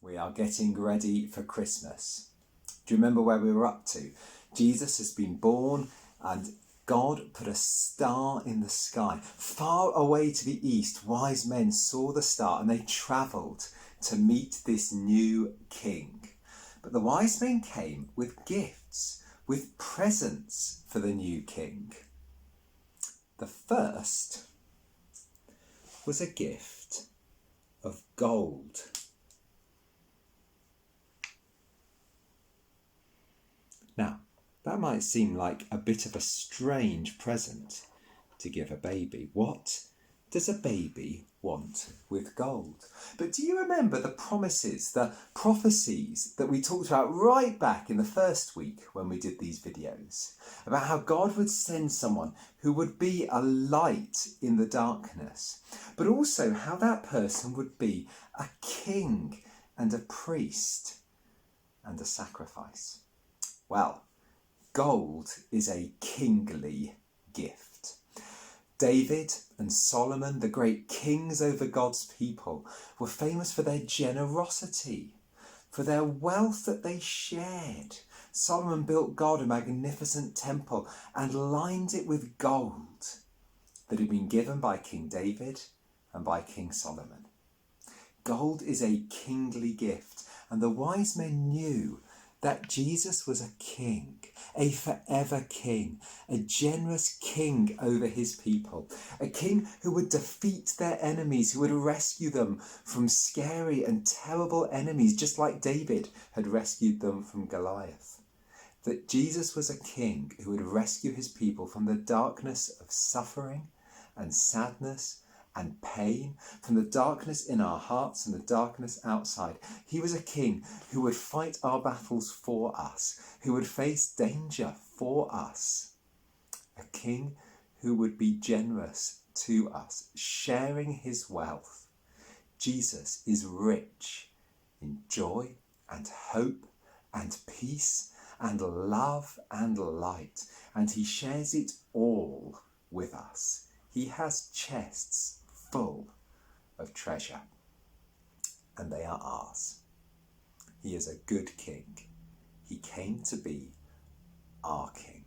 We are getting ready for Christmas. Do you remember where we were up to? Jesus has been born and God put a star in the sky. Far away to the east, wise men saw the star and they travelled to meet this new king. But the wise men came with gifts, with presents for the new king. The first was a gift of gold. Now, that might seem like a bit of a strange present to give a baby. What does a baby want with gold? But do you remember the promises, the prophecies that we talked about right back in the first week when we did these videos? About how God would send someone who would be a light in the darkness, but also how that person would be a king and a priest and a sacrifice. Well, gold is a kingly gift. David and Solomon, the great kings over God's people, were famous for their generosity, for their wealth that they shared. Solomon built God a magnificent temple and lined it with gold that had been given by King David and by King Solomon. Gold is a kingly gift, and the wise men knew that Jesus was a king, a forever king, a generous king over his people, a king who would defeat their enemies, who would rescue them from scary and terrible enemies, just like David had rescued them from Goliath. That Jesus was a king who would rescue his people from the darkness of suffering and sadness and pain, from the darkness in our hearts and the darkness outside. He was a king who would fight our battles for us, who would face danger for us. A king who would be generous to us, sharing his wealth. Jesus is rich in joy and hope and peace and love and light, and he shares it all with us. He has chests full of treasure, and they are ours. He is a good king. He came to be our king.